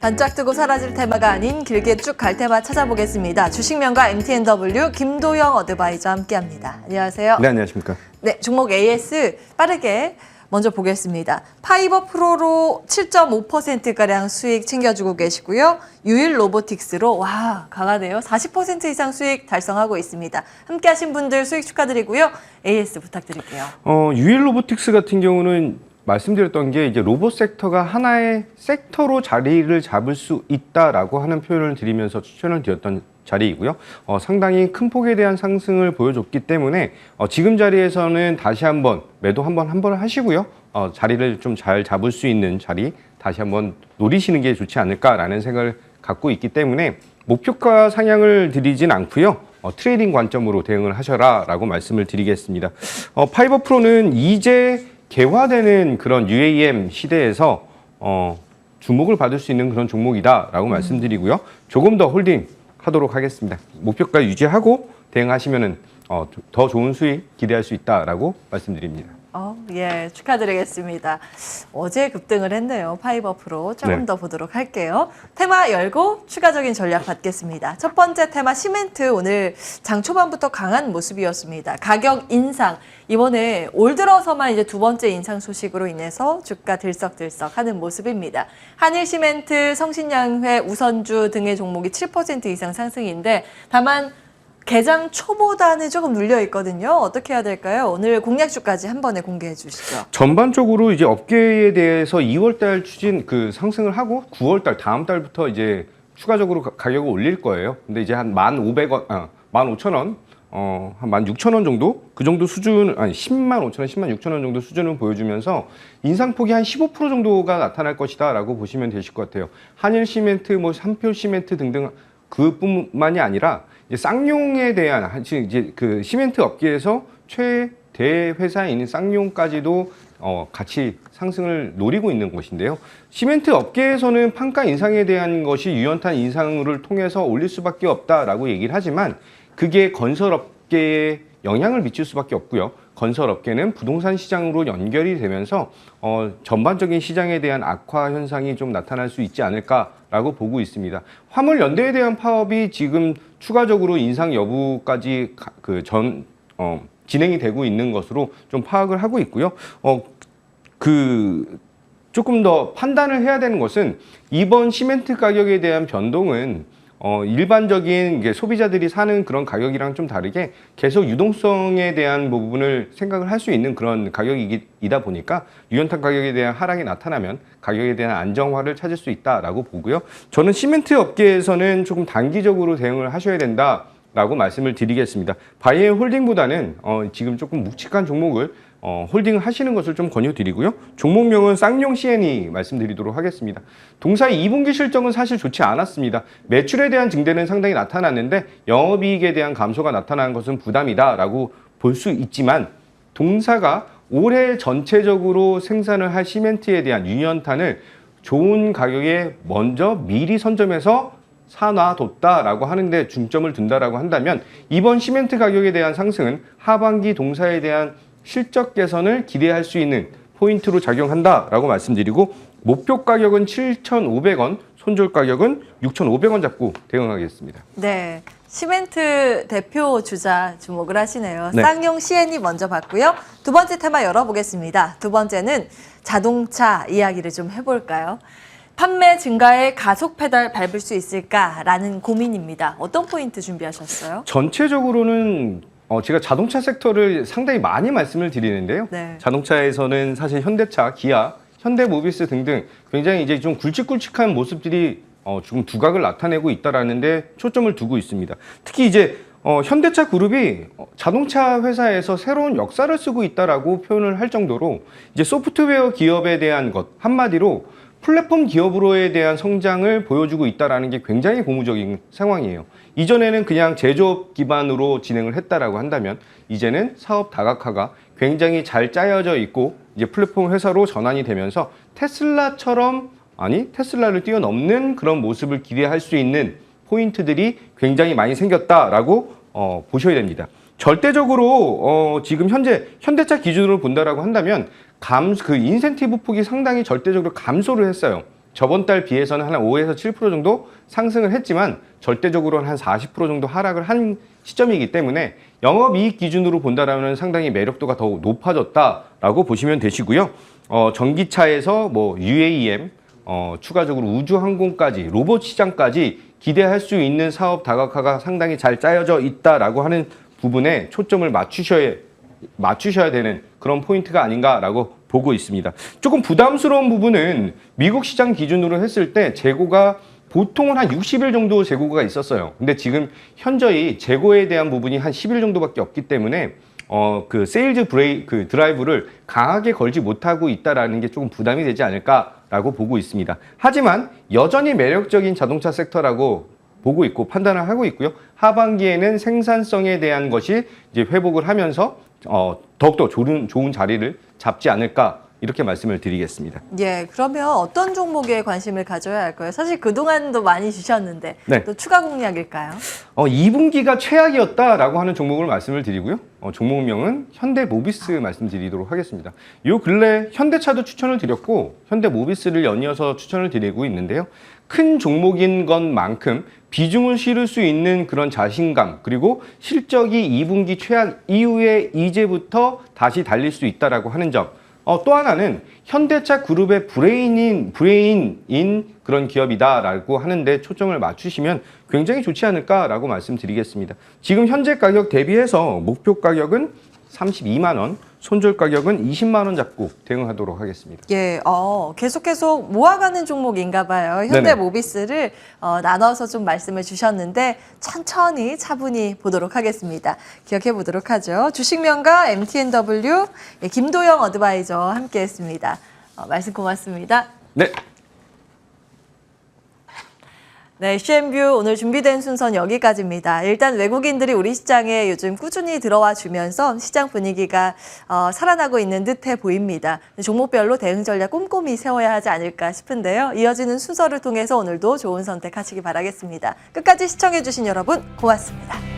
단짝 뜨고 사라질 테마가 아닌 길게 쭉 갈 테마 찾아보겠습니다. 주식명가 MTNW 김도영 어드바이저와 함께합니다. 안녕하세요. 네, 안녕하십니까. 네, 종목 AS 빠르게 먼저 보겠습니다. 파이버 프로로 7.5%가량 수익 챙겨주고 계시고요. 유일 로보틱스로 와 강하네요. 40% 이상 수익 달성하고 있습니다. 함께하신 분들 수익 축하드리고요. AS 부탁드릴게요. 유일 로보틱스 같은 경우는 말씀드렸던 게 이제 로봇 섹터가 하나의 섹터로 자리를 잡을 수 있다라고 하는 표현을 드리면서 추천을 드렸던 자리이고요. 상당히 큰 폭에 대한 상승을 보여줬기 때문에 지금 자리에서는 다시 한번 매도 한번 하시고요. 자리를 좀 잘 잡을 수 있는 자리 다시 한번 노리시는 게 좋지 않을까라는 생각을 갖고 있기 때문에 목표가 상향을 드리진 않고요. 트레이딩 관점으로 대응을 하셔라라고 말씀을 드리겠습니다. 파이버 프로는 이제 개화되는 그런 UAM 시대에서 주목을 받을 수 있는 그런 종목이다라고 말씀드리고요. 조금 더 홀딩 하도록 하겠습니다. 목표가 유지하고 대응하시면은 더 좋은 수익 기대할 수 있다라고 말씀드립니다. 예, 축하드리겠습니다. 어제 급등을 했네요. 파이버 프로 조금 더 보도록 할게요. 테마 열고 추가적인 전략 받겠습니다. 첫 번째 테마 시멘트 오늘 장 초반부터 강한 모습이었습니다. 가격 인상 이번에 올 들어서만 이제 두 번째 인상 소식으로 인해서 주가 들썩들썩 하는 모습입니다. 한일시멘트, 성신양회, 우선주 등의 종목이 7% 이상 상승인데 다만 개장 초보다는 조금 눌려 있거든요. 어떻게 해야 될까요? 오늘 공략주까지 한 번에 공개해 주시죠. 전반적으로 이제 업계에 대해서 2월달 추진 상승을 하고 9월달 다음 달부터 이제 추가적으로 가격을 올릴 거예요. 근데 이제 한 1,500원, 15,000원, 한 16,000원 정도 그 정도 수준, 아니 105,000원, 106,000원 정도 수준을 보여주면서 인상폭이 한 15% 정도가 나타날 것이다라고 보시면 되실 것 같아요. 한일시멘트, 삼표시멘트 등등 그뿐만이 아니라 쌍용에 대한 이제 그 시멘트 업계에서 최대 회사에 있는 쌍용까지도 같이 상승을 노리고 있는 것인데요. 시멘트 업계에서는 판가 인상에 대한 것이 유연탄 인상을 통해서 올릴 수밖에 없다라고 얘기를 하지만 그게 건설업계에 영향을 미칠 수밖에 없고요. 건설업계는 부동산 시장으로 연결이 되면서 전반적인 시장에 대한 악화 현상이 좀 나타날 수 있지 않을까라고 보고 있습니다. 화물연대에 대한 파업이 지금 추가적으로 인상 여부까지 진행이 되고 있는 것으로 좀 파악을 하고 있고요. 조금 더 판단을 해야 되는 것은 이번 시멘트 가격에 대한 변동은 일반적인 소비자들이 사는 그런 가격이랑 좀 다르게 계속 유동성에 대한 부분을 생각을 할 수 있는 그런 가격이다 보니까 유연탄 가격에 대한 하락이 나타나면 가격에 대한 안정화를 찾을 수 있다라고 보고요. 저는 시멘트 업계에서는 조금 단기적으로 대응을 하셔야 된다라고 말씀을 드리겠습니다. 바이앤 홀딩보다는 지금 조금 묵직한 종목을 홀딩을 하시는 것을 좀 권유드리고요. 종목명은 쌍용 C&E 말씀드리도록 하겠습니다. 동사의 2분기 실적은 사실 좋지 않았습니다. 매출에 대한 증대는 상당히 나타났는데 영업이익에 대한 감소가 나타난 것은 부담이다라고 볼 수 있지만 동사가 올해 전체적으로 생산을 할 시멘트에 대한 유연탄을 좋은 가격에 먼저 미리 선점해서 사놔뒀다라고 하는데 중점을 둔다라고 한다면 이번 시멘트 가격에 대한 상승은 하반기 동사에 대한 실적 개선을 기대할 수 있는 포인트로 작용한다라고 말씀드리고 목표 가격은 7,500원, 손절 가격은 6,500원 잡고 대응하겠습니다. 네, 시멘트 대표 주자 주목을 하시네요. 네. 쌍용 C&E 먼저 봤고요. 두 번째 테마 열어보겠습니다. 두 번째는 자동차 이야기를 좀 해볼까요? 판매 증가에 가속 페달 밟을 수 있을까라는 고민입니다. 어떤 포인트 준비하셨어요? 전체적으로는 제가 자동차 섹터를 상당히 많이 말씀을 드리는데요. 네. 자동차에서는 사실 현대차, 기아, 현대모비스 등등 굉장히 이제 좀 굵직굵직한 모습들이 지금 두각을 나타내고 있다라는 데 초점을 두고 있습니다. 특히 이제 현대차 그룹이 자동차 회사에서 새로운 역사를 쓰고 있다라고 표현을 할 정도로 이제 소프트웨어 기업에 대한 것 한마디로 플랫폼 기업으로에 대한 성장을 보여주고 있다는 게 굉장히 고무적인 상황이에요. 이전에는 그냥 제조업 기반으로 진행을 했다라고 한다면 이제는 사업 다각화가 굉장히 잘 짜여져 있고 이제 플랫폼 회사로 전환이 되면서 테슬라를 뛰어넘는 그런 모습을 기대할 수 있는 포인트들이 굉장히 많이 생겼다라고 보셔야 됩니다. 절대적으로 지금 현재 현대차 기준으로 본다라고 한다면 인센티브 폭이 상당히 절대적으로 감소를 했어요. 저번 달 비해서는 한 5에서 7% 정도 상승을 했지만 절대적으로는 한 40% 정도 하락을 한 시점이기 때문에 영업이익 기준으로 본다라면 상당히 매력도가 더욱 높아졌다라고 보시면 되시고요. 전기차에서 뭐 UAM, 추가적으로 우주항공까지 로봇 시장까지 기대할 수 있는 사업 다각화가 상당히 잘 짜여져 있다라고 하는 부분에 초점을 맞추셔야 되는 그런 포인트가 아닌가라고 보고 있습니다. 조금 부담스러운 부분은 미국 시장 기준으로 했을 때 재고가 보통은 한 60일 정도 재고가 있었어요. 근데 지금 현저히 재고에 대한 부분이 한 10일 정도밖에 없기 때문에 그 세일즈 그 드라이브를 강하게 걸지 못하고 있다라는 게 조금 부담이 되지 않을까라고 보고 있습니다. 하지만 여전히 매력적인 자동차 섹터라고 보고 있고 판단을 하고 있고요. 하반기에는 생산성에 대한 것이 이제 회복을 하면서 더욱더 좋은 자리를 잡지 않을까 이렇게 말씀을 드리겠습니다. 예, 그러면 어떤 종목에 관심을 가져야 할까요? 사실 그동안도 많이 주셨는데 네. 또 추가 공략일까요? 2분기가 최악이었다라고 하는 종목을 말씀을 드리고요. 종목명은 현대모비스 말씀드리도록 하겠습니다. 요 근래 현대차도 추천을 드렸고 현대모비스를 연이어서 추천을 드리고 있는데요. 큰 종목인 것만큼 비중을 실을 수 있는 그런 자신감 그리고 실적이 2분기 최악 이후에 이제부터 다시 달릴 수 있다라고 하는 점. 또 하나는 현대차 그룹의 브레인인 그런 기업이다라고 하는데 초점을 맞추시면 굉장히 좋지 않을까라고 말씀드리겠습니다. 지금 현재 가격 대비해서 목표 가격은 32만 원, 손절 가격은 20만 원 잡고 대응하도록 하겠습니다. 예, 계속 모아가는 종목인가 봐요. 현대모비스를 나눠서 좀 말씀을 주셨는데 천천히 차분히 보도록 하겠습니다. 기억해 보도록 하죠. 주식명가 MTNW 김도영 어드바이저와 함께했습니다. 말씀 고맙습니다. 네. 네, CM뷰 오늘 준비된 순서는 여기까지입니다. 일단 외국인들이 우리 시장에 요즘 꾸준히 들어와 주면서 시장 분위기가 살아나고 있는 듯해 보입니다. 종목별로 대응 전략 꼼꼼히 세워야 하지 않을까 싶은데요. 이어지는 순서를 통해서 오늘도 좋은 선택하시기 바라겠습니다. 끝까지 시청해주신 여러분 고맙습니다.